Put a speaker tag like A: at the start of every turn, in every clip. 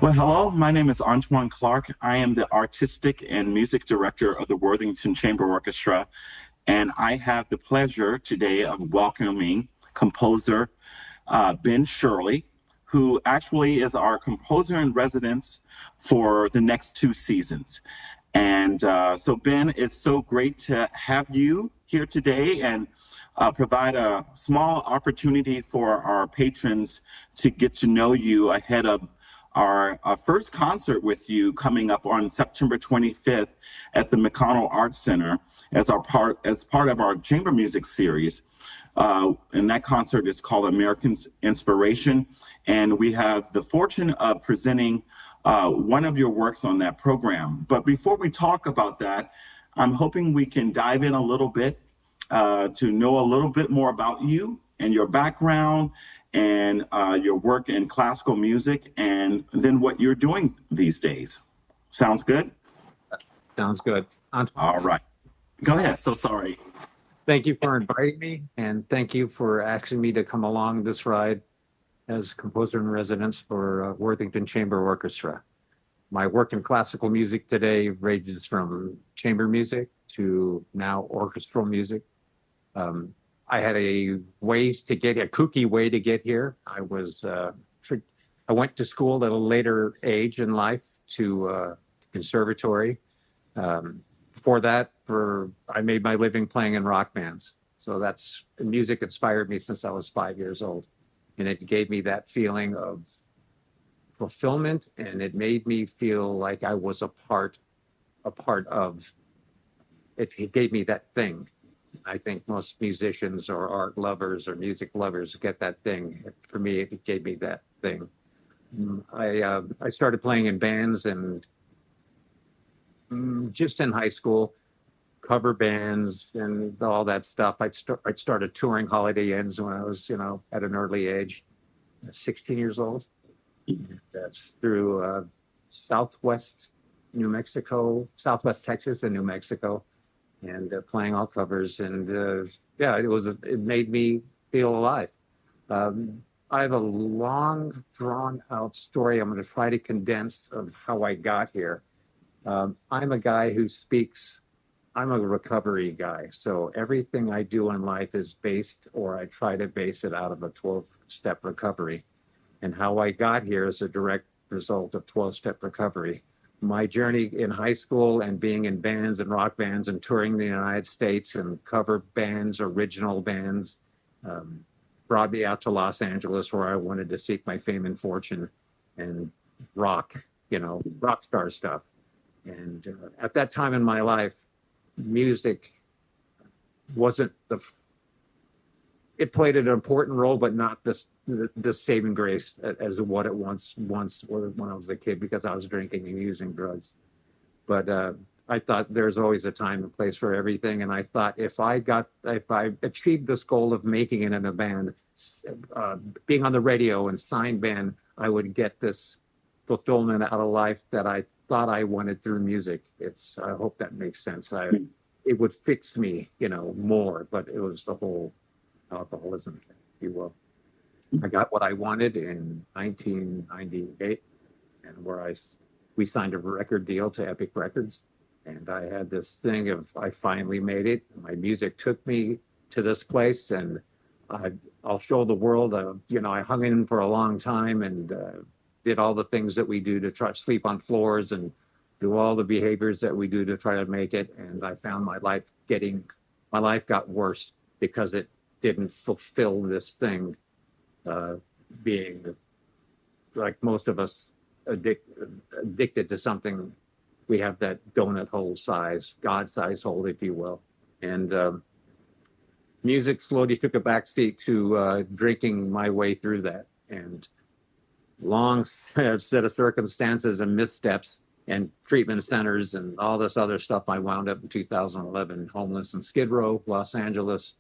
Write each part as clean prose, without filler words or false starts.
A: Well, hello, my name is Antoine Clark. I am the artistic and music director of the Worthington Chamber Orchestra, and I have the pleasure today of welcoming composer Ben Shirley, who actually is our composer in residence for the next two seasons. And so, Ben, it's so great to have you here today and provide a small opportunity for our patrons to get to know you ahead of our first concert with you coming up on September 25th at the McConnell Arts Center as part of our chamber music series. And that concert is called American Inspiration. And we have the fortune of presenting one of your works on that program. But before we talk about that, I'm hoping we can dive in a little bit to know a little bit more about you and your background and your work in classical music and then what you're doing these days. Sounds good?
B: Sounds good.
A: All right. Go ahead. So sorry.
B: Thank you for inviting me, and thank you for asking me to come along this ride as composer in residence for Worthington Chamber Orchestra. My work in classical music today ranges from chamber music to now orchestral music. I had a kooky way to get here. I went to school at a later age in life to conservatory. Before that, I made my living playing in rock bands. So music inspired me since I was 5 years old. And it gave me that feeling of fulfillment, and it made me feel like I was a part of it. It gave me that thing. I think most musicians or art lovers or music lovers get that thing. For me, it gave me that thing. I started playing in bands and just in high school, cover bands and all that stuff. I started touring Holiday Inns when I was, at an early age, 16 years old. That's through Southwest Texas and New Mexico. And playing all covers, and it made me feel alive. I have a long, drawn-out story I'm going to try to condense of how I got here. I'm a guy who I'm a recovery guy, so everything I do in life is I try to base it out of a 12-step recovery. And how I got here is a direct result of 12-step recovery. My journey in high school and being in bands and rock bands and touring the United States and cover bands, original bands, brought me out to Los Angeles, where I wanted to seek my fame and fortune and rock star stuff. And at that time in my life, music wasn't it played an important role, but not the saving grace as what it once was when I was a kid, because I was drinking and using drugs. But I thought there's always a time and place for everything. And I thought if I achieved this goal of making it in a band, being on the radio and signed band, I would get this fulfillment out of life that I thought I wanted through music. I hope that makes sense. It would fix me, more, but it was the whole alcoholism, if you will. I got what I wanted in 1998, and we signed a record deal to Epic Records, and I had this thing of I finally made it. My music took me to this place, and I'll show the world. I hung in for a long time and did all the things that we do to try to sleep on floors and do all the behaviors that we do to try to make it. And I found my life got worse because it didn't fulfill this thing, being like most of us addicted to something. We have that donut hole size, God-size hole, if you will. And music slowly took a backseat to drinking my way through that. And long set of circumstances and missteps and treatment centers and all this other stuff, I wound up in 2011 homeless in Skid Row, Los Angeles.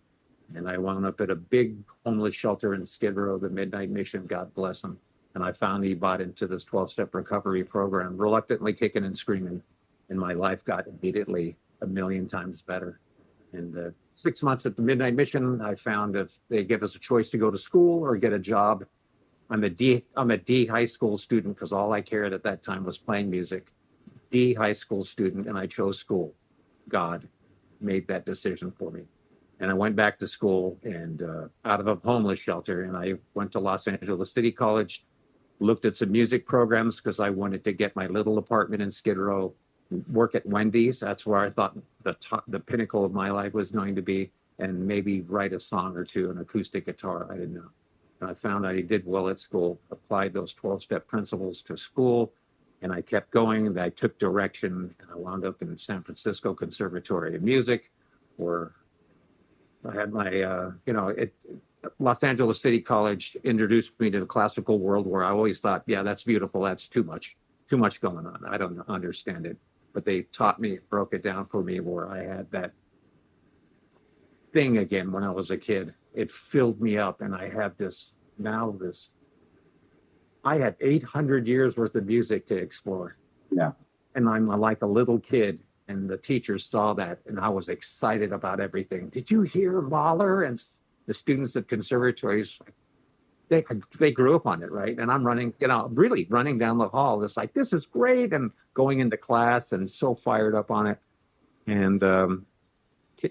B: And I wound up at a big homeless shelter in Skid Row, the Midnight Mission, God bless them. And I finally bought into this 12-step recovery program, reluctantly kicking and screaming. And my life got immediately a million times better. And 6 months at the Midnight Mission, I found if they give us a choice to go to school or get a job, I'm a D high school student because all I cared at that time was playing music. D high school student, and I chose school. God made that decision for me. And I went back to school and out of a homeless shelter. And I went to Los Angeles City College, looked at some music programs because I wanted to get my little apartment in Skid Row, work at Wendy's. That's where I thought the pinnacle of my life was going to be, and maybe write a song or two, an acoustic guitar. I didn't know. And I found I did well at school, applied those 12-step principles to school, and I kept going. And I took direction, and I wound up in San Francisco Conservatory of Music, where I had my, Los Angeles City College introduced me to the classical world, where I always thought, yeah, that's beautiful. That's too much going on. I don't understand it. But they taught me, broke it down for me, where I had that thing again when I was a kid. It filled me up, and I had I had 800 years worth of music to explore.
A: Yeah.
B: And I'm like a little kid. And the teachers saw that, and I was excited about everything. Did you hear Mahler? And the students at conservatories, they grew up on it, right? And I'm running, really running down the hall. It's like, this is great, and going into class and so fired up on it. And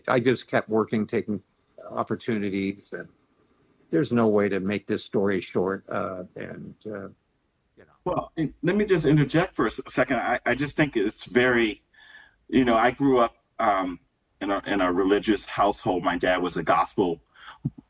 B: I just kept working, taking opportunities, and there's no way to make this story short.
A: Well, let me just interject for a second. I just think it's very, I grew up in a religious household. My dad was a gospel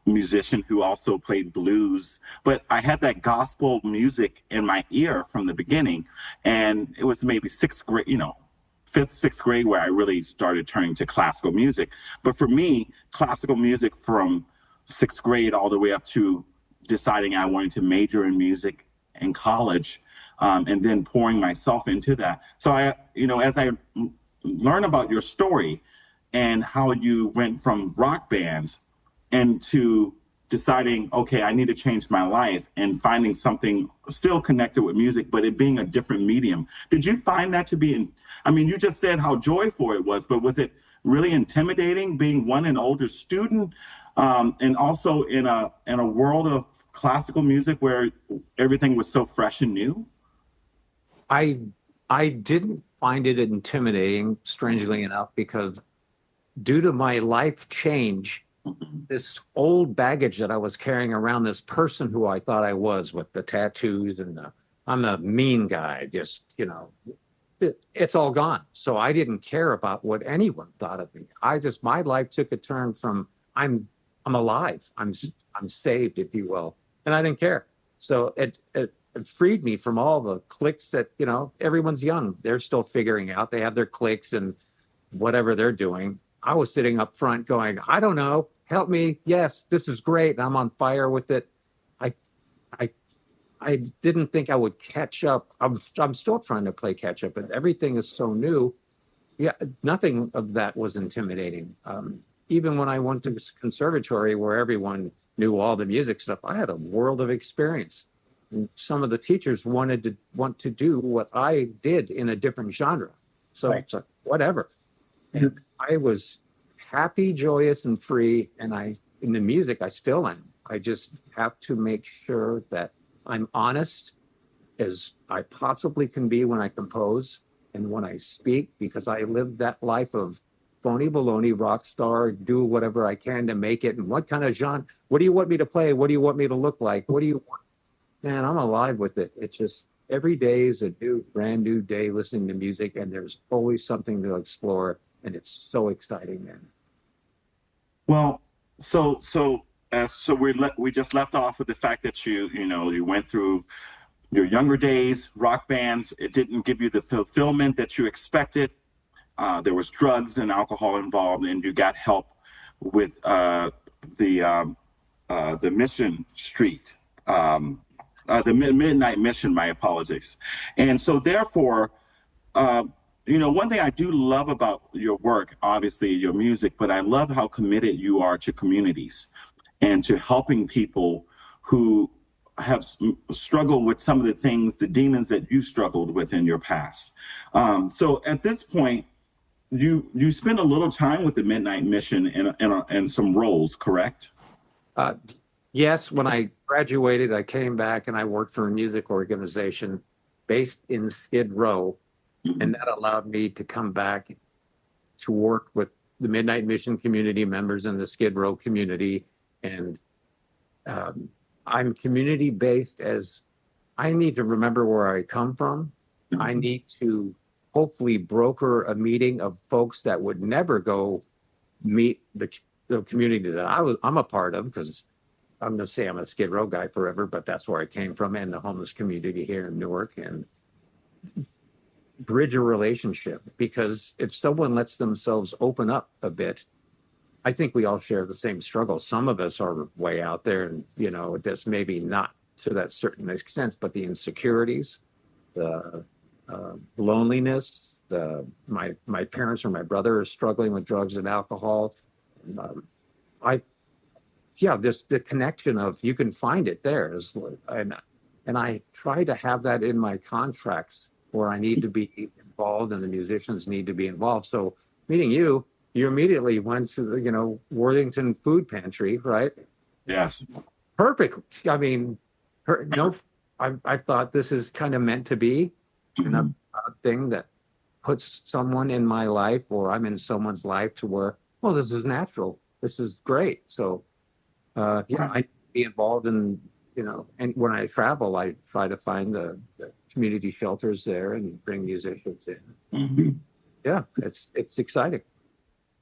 A: musician who also played blues, but I had that gospel music in my ear from the beginning. And it was maybe fifth, sixth grade where I really started turning to classical music. But for me, classical music from sixth grade all the way up to deciding I wanted to major in music in college, and then pouring myself into that. So as I learn about your story and how you went from rock bands into deciding, okay, I need to change my life, and finding something still connected with music, but it being a different medium. Did you find that to be, you just said how joyful it was, but was it really intimidating being an older student, and also in a world of classical music where everything was so fresh and new?
B: I didn't find it intimidating, strangely enough, because due to my life change, this old baggage that I was carrying around, this person who I thought I was with the tattoos and I'm a mean guy, just, it's all gone. So I didn't care about what anyone thought of me. My life took a turn from I'm alive, I'm saved, if you will, and I didn't care. So it freed me from all the cliques that, everyone's young. They're still figuring out. They have their cliques and whatever they're doing. I was sitting up front going, I don't know, help me. Yes, this is great. I'm on fire with it. I didn't think I would catch up. I'm still trying to play catch up, but everything is so new. Yeah, nothing of that was intimidating. Even when I went to conservatory where everyone knew all the music stuff, I had a world of experience. And some of the teachers want to do what I did in a different genre. So It's like, whatever. And I was happy, joyous, and free. And in the music, I still am. I just have to make sure that I'm honest as I possibly can be when I compose and when I speak, because I lived that life of phony baloney, rock star, do whatever I can to make it. And what kind of genre? What do you want me to play? What do you want me to look like? What do you want? Man, I'm alive with it. It's just every day is a brand new day listening to music, and there's always something to explore, and it's so exciting, man.
A: Well, so we just left off with the fact that you went through your younger days, rock bands. It didn't give you the fulfillment that you expected. There was drugs and alcohol involved, and you got help with the Mission Street. The Midnight Mission, my apologies. And so therefore, one thing I do love about your work, obviously your music, but I love how committed you are to communities and to helping people who have struggled with some of the things, the demons that you struggled with in your past. So at this point, you spend a little time with the Midnight Mission in some roles, correct?
B: Yes, when I graduated, I came back and I worked for a music organization based in Skid Row, and that allowed me to come back to work with the Midnight Mission community members in the Skid Row community. And um, I'm community based as I need to remember where I come from. I need to hopefully broker a meeting of folks that would never go meet the community that I'm a part of, because I'm going to say I'm a Skid Row guy forever, but that's where I came from, and the homeless community here in Newark, and bridge a relationship. Because if someone lets themselves open up a bit, I think we all share the same struggle. Some of us are way out there, and just maybe not to that certain extent, but the insecurities, the loneliness, my parents or my brother is struggling with drugs and alcohol. Um, I yeah, just the connection of you can find it there is, and I try to have that in my contracts where I need to be involved and the musicians need to be involved. So meeting you, you immediately went to the Worthington food pantry, right?
A: Yes.
B: Perfect. I mean, no, I thought this is kind of meant to be a thing that puts someone in my life, or I'm in someone's life, to where, well, this is natural. This is great. So I be involved in, and when I travel, I try to find the community shelters there and bring musicians in.
A: Mm-hmm.
B: Yeah, it's exciting.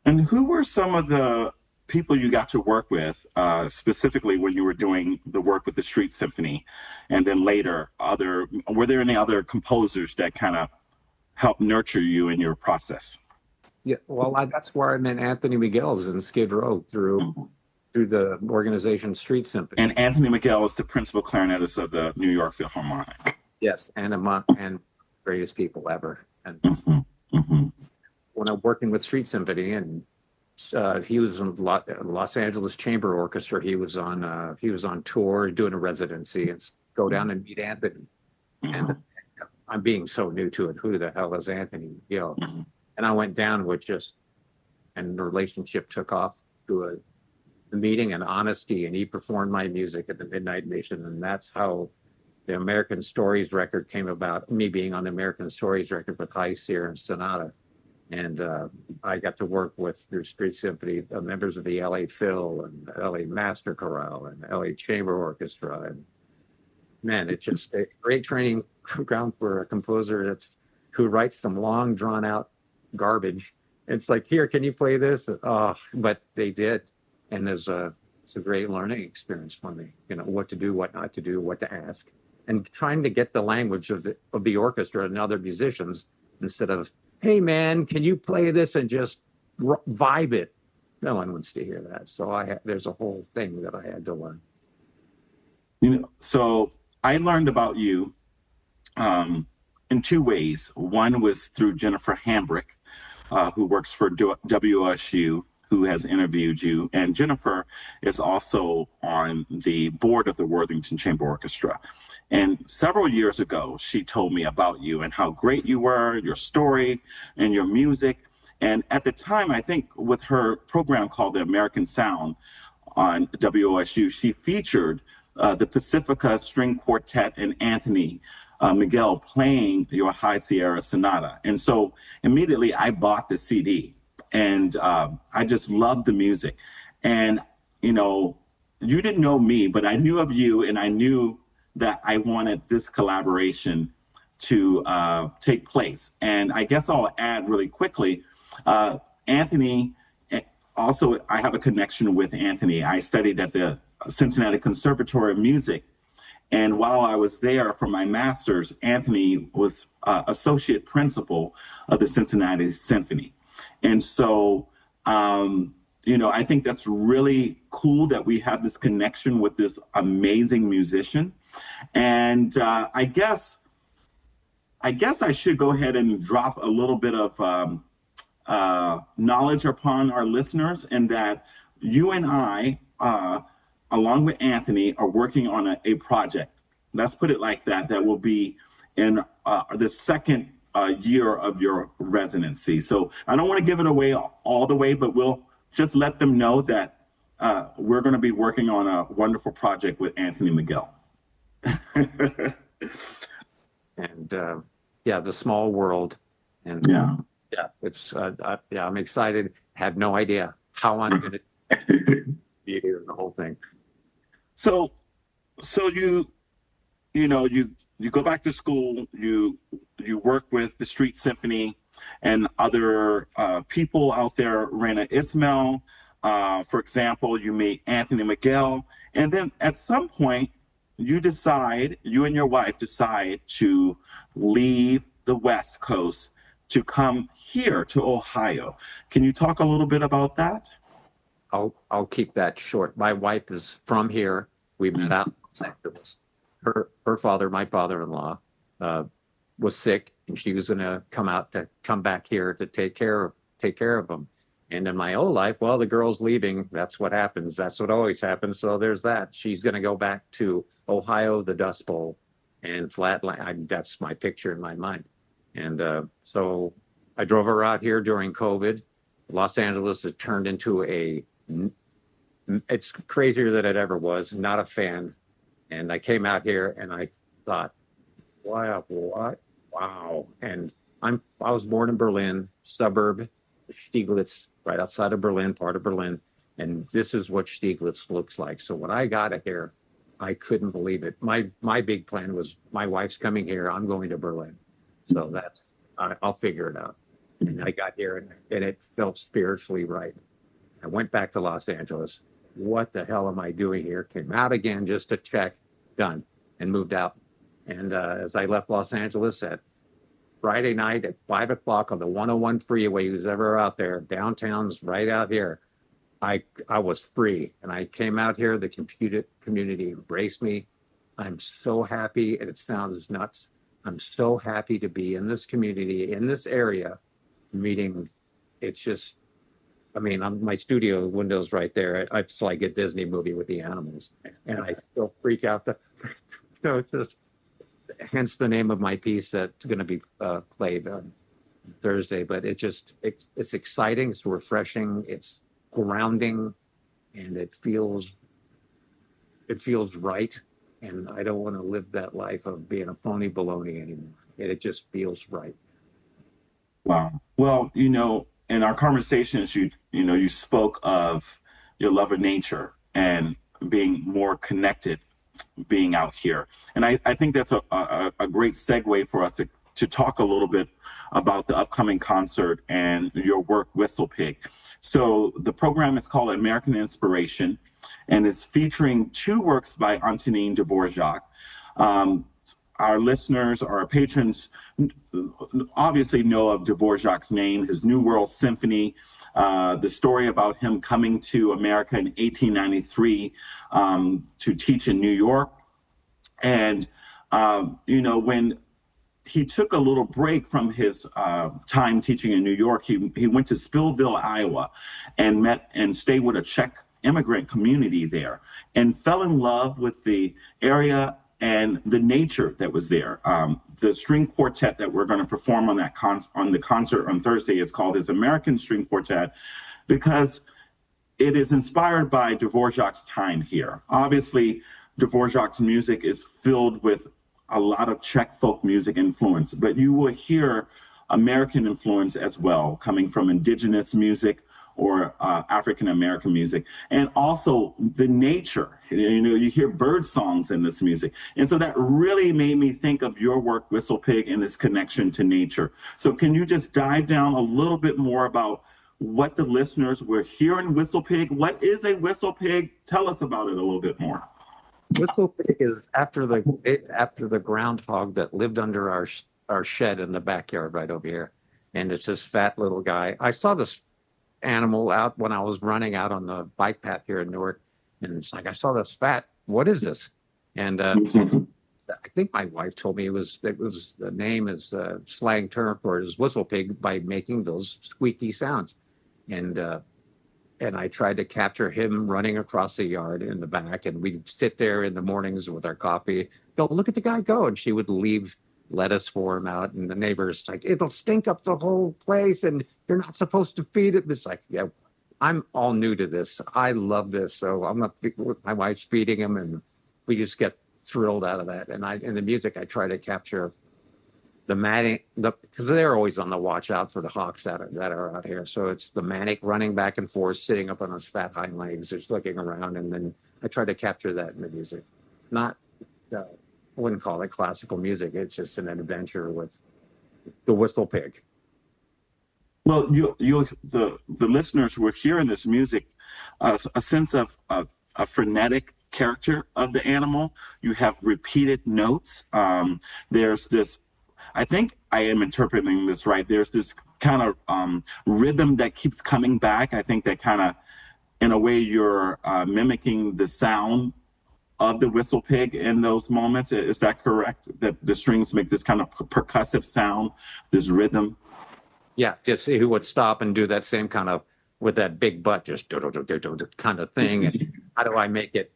A: And who were some of the people you got to work with, specifically when you were doing the work with the Street Symphony, and then later, were there any other composers that kind of helped nurture you in your process?
B: Yeah, well, that's where I met Anthony Miguel's in Skid Row through the organization Street Symphony.
A: And Anthony Miguel is the principal clarinetist of the New York Philharmonic.
B: Yes, and greatest people ever. And
A: Mm-hmm.
B: when I'm working with Street Symphony, and he was in Los Angeles Chamber Orchestra, he was on tour doing a residency, and go down and meet Anthony. And I'm being so new to it. Who the hell is Anthony? And I went down and the relationship took off through the meeting and honesty, and he performed my music at the Midnight Mission, and that's how the American Stories record came about. Me being on the American Stories record with High Sierra and Sonata, and I got to work with through Street Symphony members of the LA Phil and LA Master Chorale and LA Chamber Orchestra, and man, it's just a great training ground for a composer who writes some long drawn out garbage. It's like, here, can you play this? Oh, but they did. And it's a great learning experience for me, what to do, what not to do, what to ask, and trying to get the language of the orchestra and other musicians, instead of, hey man, can you play this, and just vibe it. No one wants to hear that. So there's a whole thing that I had to learn.
A: So I learned about you in two ways. One was through Jennifer Hambrick, who works for WSU, who has interviewed you. And Jennifer is also on the board of the Worthington Chamber Orchestra. And several years ago, she told me about you and how great you were, your story and your music. And at the time, I think with her program called The American Sound on WOSU, she featured the Pacifica String Quartet and Anthony Miguel playing your High Sierra Sonata. And so immediately I bought the CD. And I just loved the music. And, you didn't know me, but I knew of you, and I knew that I wanted this collaboration to take place. And I guess I'll add really quickly, Anthony, also, I have a connection with Anthony. I studied at the Cincinnati Conservatory of Music. And while I was there for my master's, Anthony was associate principal of the Cincinnati Symphony. And so, I think that's really cool that we have this connection with this amazing musician. And I guess I should go ahead and drop a little bit of knowledge upon our listeners, and that you and I, along with Anthony, are working on a project. Let's put it like that. That will be in the second year of your residency. So I don't want to give it away all the way, but we'll just let them know that we're going to be working on a wonderful project with Anthony Miguel.
B: And yeah, the small world. And
A: Yeah.
B: yeah, it's yeah, I'm excited. Had no idea how I'm going to be here in the whole thing.
A: So, so you go back to school, you work with the Street Symphony and other people out there, Rena Ismail, for example, you meet Anthony Miguel, and then at some point you and your wife decide to leave the West Coast to come here to Ohio. Can you talk a little bit about that?
B: I'll keep that short. My wife is from here. We met out in Los Angeles. Her father, my father-in-law, was sick, and she was going to come back here to take care of him. And in my old life, well, the girl's leaving. That's what happens. That's what always happens. So there's that. She's going to go back to Ohio, the Dust Bowl, and Flatland. That's my picture in my mind. And so I drove her out here during COVID. Los Angeles had turned into it's crazier than it ever was. Not a fan. And I came out here and I thought, wow, what? Wow. And I was born in Berlin, suburb, Stieglitz, right outside of Berlin, part of Berlin. And this is what Stieglitz looks like. So when I got here, I couldn't believe it. My big plan was my wife's coming here. I'm going to Berlin. So I'll figure it out. And I got here and it felt spiritually right. I went back to Los Angeles. What the hell am I doing here? Came out again just to check, done, and moved out. And as I left Los Angeles at Friday night at 5 o'clock on the 101 freeway, who's ever out there, downtown's right out here, I was free. And I came out here, the community embraced me. I'm so happy, and it sounds nuts. I'm so happy to be in this community, in this area, meeting. It's just, I mean, my studio window's right there. It's like a Disney movie with the animals, and I still freak out. Just hence the name of my piece that's going to be played on Thursday. But it's exciting. It's refreshing. It's grounding, and it feels right. And I don't want to live that life of being a phony baloney anymore. It just feels right.
A: Wow. Well, in our conversations, you spoke of your love of nature and being more connected, being out here. And I think that's a great segue for us to talk a little bit about the upcoming concert and your work, Whistle Pig. So the program is called American Inspiration, and it's featuring 2 works by Antonin Dvorak. Our listeners, our patrons, obviously know of Dvorak's name, his New World Symphony, the story about him coming to America in 1893 to teach in New York. And, when he took a little break from his time teaching in New York, he went to Spillville, Iowa, and met and stayed with a Czech immigrant community there and fell in love with the area and the nature that was there. The string quartet that we're going to perform on the concert on Thursday is called his American String Quartet because it is inspired by Dvorak's time here. Obviously, Dvorak's music is filled with a lot of Czech folk music influence, but you will hear American influence as well, coming from indigenous music or African-American music, and also the nature. You hear bird songs in this music. And so that really made me think of your work, Whistle Pig, and this connection to nature. So can you just dive down a little bit more about what the listeners were hearing Whistle Pig? What is a whistle pig? Tell us about it a little bit more.
B: Whistle Pig is after the groundhog that lived under our shed in the backyard right over here. And it's this fat little guy. I saw this animal out when I was running out on the bike path here in Newark, and it's like I saw this what is this? And I think my wife told me it was the name is slang term for his whistle pig by making those squeaky sounds. And I tried to capture him running across the yard in the back, and we'd sit there in the mornings with our coffee, go, look at the guy go, and she would leave lettuce for him out, and the neighbors like, it'll stink up the whole place and you're not supposed to feed it. It's like, yeah, I'm all new to this. I love this. So I'm not, my wife's feeding him and we just get thrilled out of that. And in the music, I try to capture the manic, because they're always on the watch out for the hawks that are out here. So it's the manic running back and forth, sitting up on his fat hind legs, just looking around. And then I try to capture that in the music. Not, I wouldn't call it classical music. It's just an adventure with the whistle pig.
A: Well, the listeners will hear in this music a sense of a frenetic character of the animal. You have repeated notes. There's this, I think I am interpreting this right. There's this kind of rhythm that keeps coming back. I think that kind of, in a way, you're mimicking the sound of the whistle pig in those moments. Is that correct? That the strings make this kind of percussive sound, this rhythm?
B: Yeah, just he would stop and do that same kind of, with that big butt, just kind of thing. And how do I make it,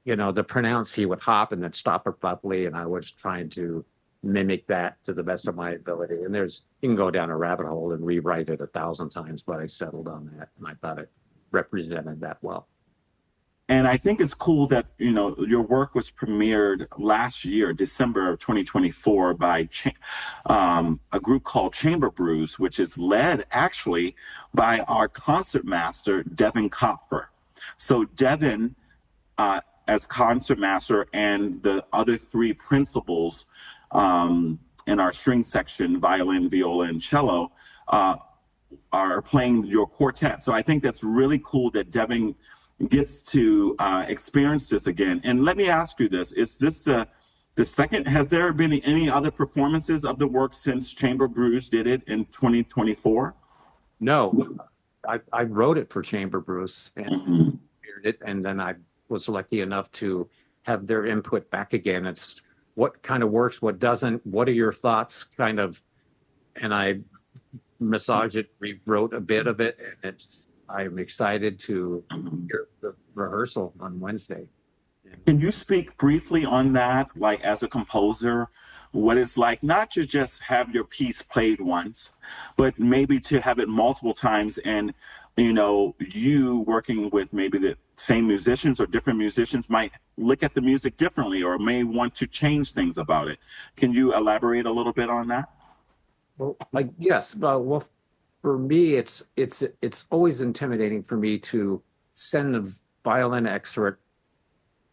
B: the pronounce, he would hop and then stop abruptly. And I was trying to mimic that to the best of my ability. And you can go down a rabbit hole and rewrite it 1,000 times, but I settled on that. And I thought it represented that well.
A: And I think it's cool that, your work was premiered last year, December of 2024, by a group called Chamber Brews, which is led actually by our concertmaster, Devin Kopfer. So Devin, as concertmaster, and the other three principals in our string section, violin, viola, and cello, are playing your quartet. So I think that's really cool that Devin gets to experience this again. And let me ask you this, is this the second, has there been any other performances of the work since Chamber Brews did it in 2024?
B: No, I wrote it for Chamber Brews and it, and then I was lucky enough to have their input back again. It's what kind of works, what doesn't, what are your thoughts, kind of, and I massaged it, rewrote a bit of it, and I'm excited to hear the rehearsal on Wednesday.
A: Can you speak briefly on that, like as a composer, what it's like not to just have your piece played once, but maybe to have it multiple times, and you working with maybe the same musicians or different musicians might look at the music differently or may want to change things about it. Can you elaborate a little bit on that?
B: Well, yes, well, for me, it's always intimidating for me to send a violin excerpt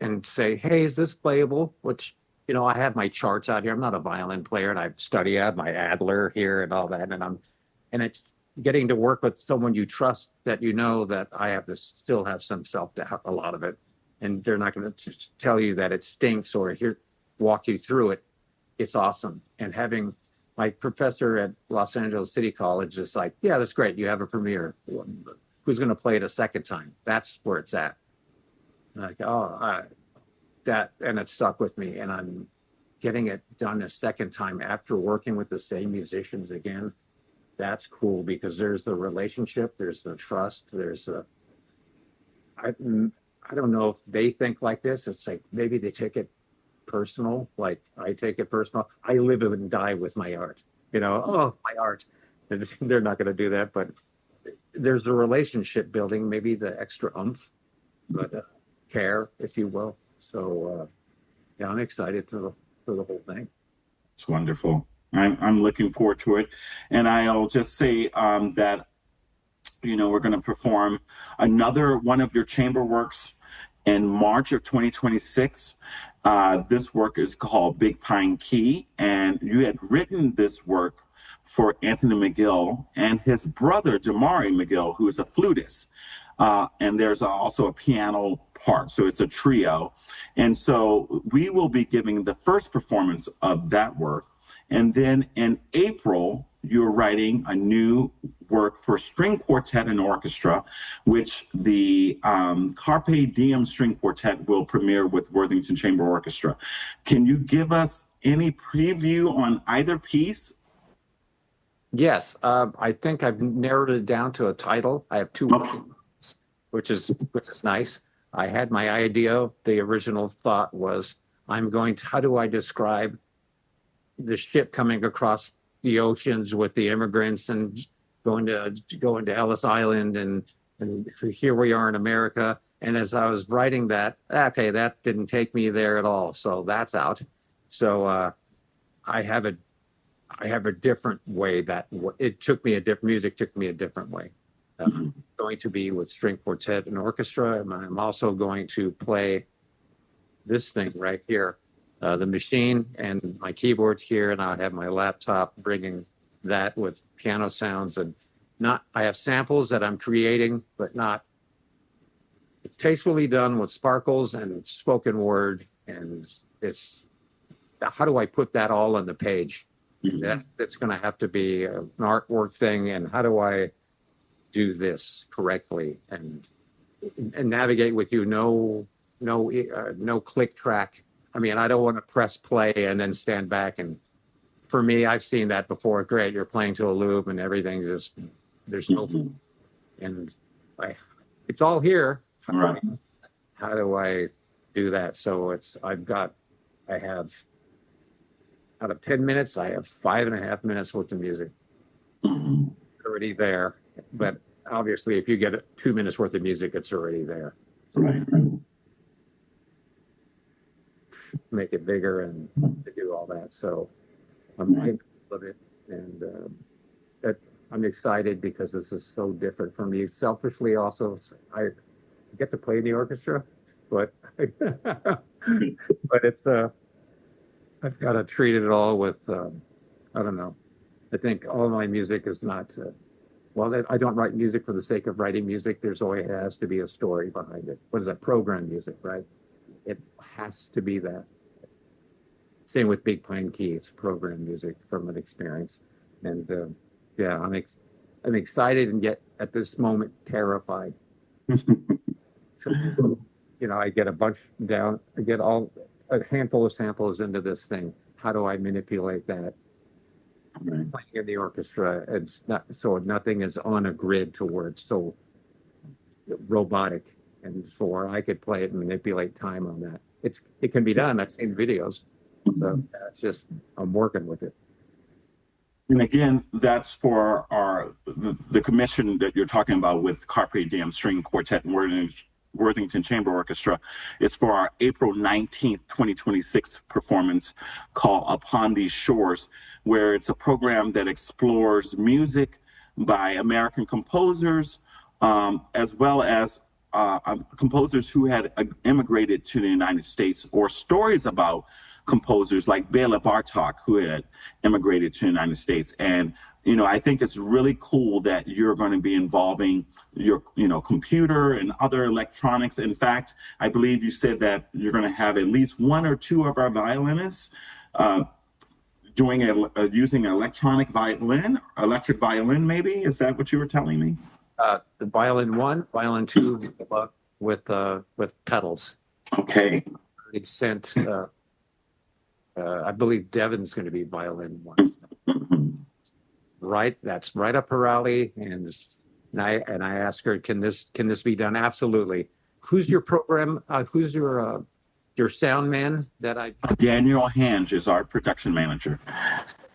B: and say, "Hey, is this playable?" Which, I have my charts out here. I'm not a violin player, and I've studied. I have my Adler here and all that, and it's getting to work with someone you trust, that that I have to still have some self-doubt, a lot of it, and they're not going to tell you that it stinks or walk you through it. It's awesome, and having my professor at Los Angeles City College is like, "Yeah, that's great. You have a premiere. Who's going to play it a second time?" That's where it's at. And and it stuck with me. And I'm getting it done a second time after working with the same musicians again. That's cool, because there's the relationship, there's the trust, I don't know if they think like this. It's like maybe they take it personal, like I take it personal. I live and die with my art, oh, my art. And they're not going to do that, but there's a relationship building, maybe the extra oomph, but care, if you will. So yeah, I'm excited for the whole thing.
A: It's wonderful. I'm looking forward to it. And I'll just say that, we're going to perform another one of your chamber works in March of 2026. This work is called Big Pine Key, and you had written this work for Anthony McGill and his brother, Damari McGill, who is a flutist. And there's also a piano part, so it's a trio. And so we will be giving the first performance of that work. And then in April, you're writing a new work for string quartet and orchestra, which the Carpe Diem String Quartet will premiere with Worthington Chamber Orchestra. Can you give us any preview on either piece?
B: Yes, I think I've narrowed it down to a title. I have two, which is nice. I had my idea. The original thought was, how do I describe the ship coming across the oceans with the immigrants and going to Ellis Island and And here we are in America. And as I was writing that, okay, that didn't take me there at all. So that's out. So I have a different way that it took me a different music took me a different way. I'm going to be with string quartet and orchestra. And I'm also going to play this thing right here, the machine and my keyboard here. And I'll have my laptop bringing that with piano sounds and I have samples that I'm creating, but not it's tastefully done with sparkles and spoken word. And it's, how do I put that all on the page? That's going to have to be an artwork thing. And how do I do this correctly and navigate with you? No click track. I mean, I don't want to press play and then stand back. And for me, I've seen that before. Great. You're playing to a loop and everything just, there's no, and it's all here.
A: Right.
B: How do I do that? So I have, out of 10 minutes, I have 5.5 minutes worth of music already there. But obviously, if you get 2 minutes worth of music, it's already there.
A: Right.
B: Make it bigger and to do all that. So I love it. And I'm excited because this is so different from me. Selfishly, also, I get to play in the orchestra, but it's I've got to treat it all with I don't know. I think all my music is not. Well, I don't write music for the sake of writing music. There's always has to be a story behind it. What is that? Program music, right? It has to be that. Same with Big Pine Key. It's program music from an experience. And yeah, I'm excited and yet at this moment terrified. So, I get a bunch down. I get a handful of samples into this thing. How do I manipulate that? Playing in the orchestra, it's not so nothing is on a grid to where it's so robotic, and so I could play it and manipulate time on that. It can be done. I've seen videos, so it's just I'm working with it.
A: And again, that's for the commission that you're talking about with Carpe Diem String Quartet and Worthington Chamber Orchestra. It's for our April 19th, 2026 performance called Upon These Shores, where it's a program that explores music by American composers, as well as composers who had immigrated to the United States, or stories about composers like Bela Bartok, who had immigrated to the United States. And I think it's really cool that you're going to be involving your computer and other electronics. In fact, I believe you said that you're going to have at least one or two of our violinists using an electric violin, maybe. Is that what you were telling me?
B: The violin 1, violin 2 with pedals.
A: Okay.
B: They sent I believe Devin's going to be violin 1. Right, that's right up her alley. And I asked her, can this be done? Absolutely. Who's your program? Who's your sound man that I?
A: Daniel Hange is our production manager.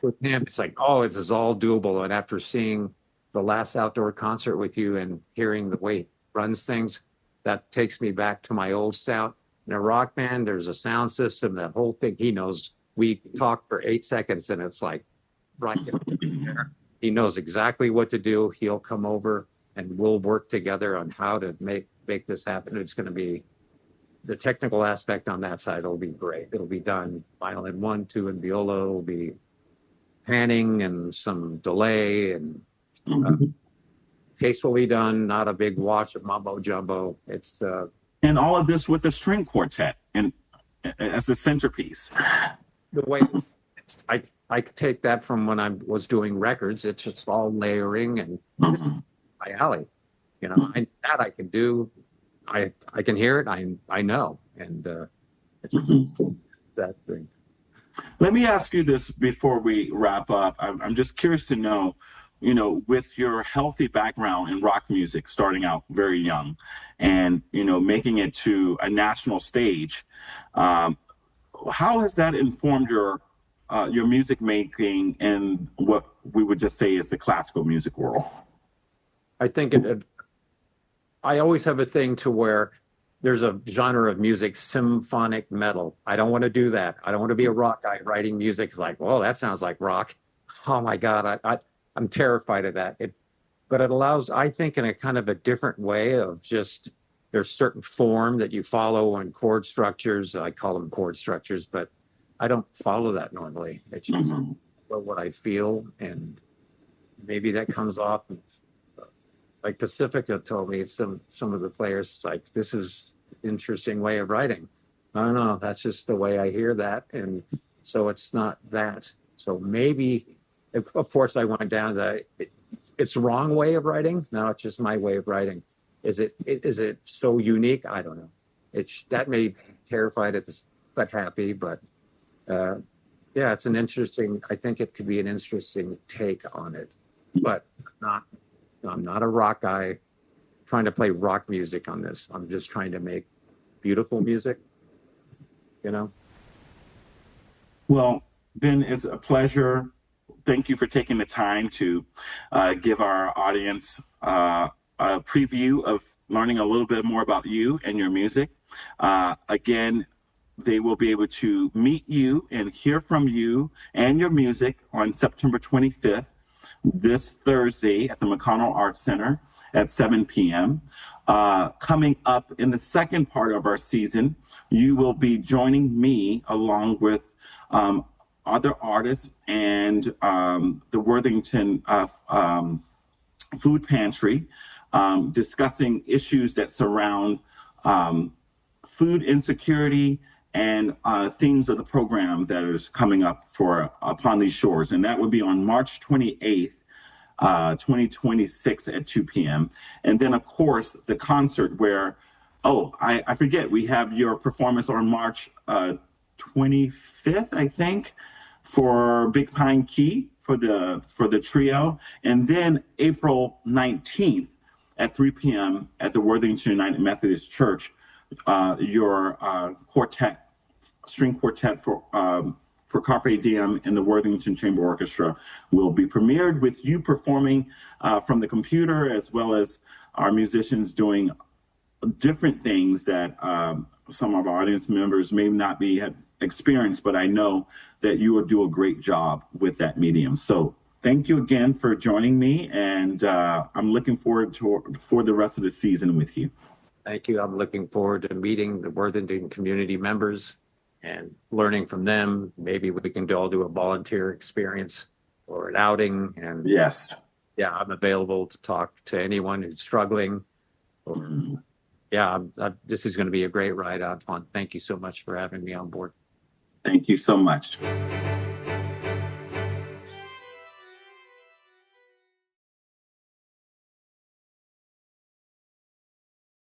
B: With him, it's like, oh, this is all doable. And after seeing the last outdoor concert with you and hearing the way he runs things, that takes me back to my old sound. In a rock band, there's a sound system, that whole thing. He knows. We talk for 8 seconds and it's like, right there. He knows exactly what to do. He'll come over and we'll work together on how to make this happen. It's going to be the technical aspect on that side. It'll be great. It'll be done. Violin 1, 2, and viola will be panning and some delay and tastefully done. Not a big wash of mumbo jumbo. It's
A: and all of this with a string quartet and as the centerpiece.
B: The way I take that from when I was doing records. It's just all layering and this is my alley. That I can do. I can hear it. I know, and it's that thing.
A: Let me ask you this before we wrap up. I'm just curious to know, with your healthy background in rock music, starting out very young, and making it to a national stage. How has that informed your music making in what we would just say is the classical music world?
B: I think I always have a thing to where there's a genre of music, symphonic metal. I don't want to do that. I don't want to be a rock guy writing music. It's like, well, that sounds like rock. Oh my God, I'm terrified of that. But it allows, I think, in a kind of a different way of just there's certain form that you follow on chord structures. I call them chord structures, but I don't follow that normally. It's just what I feel, and maybe that comes off. Like Pacifica told me, some of the players, it's like, this is interesting way of writing. I don't know, that's just the way I hear that, and so it's not that. So maybe, of course, I went down it's the wrong way of writing. No, it's just my way of writing. Is it so unique? I don't know. It's that may be terrified at this, but happy. But yeah, it's an interesting. I think it could be an interesting take on it. But not. I'm not a rock guy trying to play rock music on this. I'm just trying to make beautiful music. You know.
A: Well, Ben, it's a pleasure. Thank you for taking the time to give our audience a preview of learning a little bit more about you and your music. Again, they will be able to meet you and hear from you and your music on September 25th, this Thursday at the McConnell Arts Center at 7 p.m. Coming up in the second part of our season, you will be joining me along with other artists and the Worthington Food Pantry, discussing issues that surround food insecurity and themes of the program that is coming up for Upon These Shores. And that would be on March 28th, 2026 at 2 p.m. And then, of course, the concert where, I forget, we have your performance on March 25th, I think, for Big Pine Key for the trio, and then April 19th at 3 p.m. at the Worthington United Methodist Church, your string quartet for Carpe Diem and the Worthington Chamber Orchestra will be premiered with you performing from the computer, as well as our musicians doing different things that some of our audience members may not have experienced, but I know that you will do a great job with that medium. So thank you again for joining me, and I'm looking forward for the rest of the season with you.
B: Thank you. I'm looking forward to meeting the Worthington community members and learning from them. Maybe we can all do a volunteer experience or an outing. And
A: yes,
B: yeah, I'm available to talk to anyone who's struggling. Yeah, this is going to be a great ride, Antoine. Thank you so much for having me on board.
A: Thank you so much.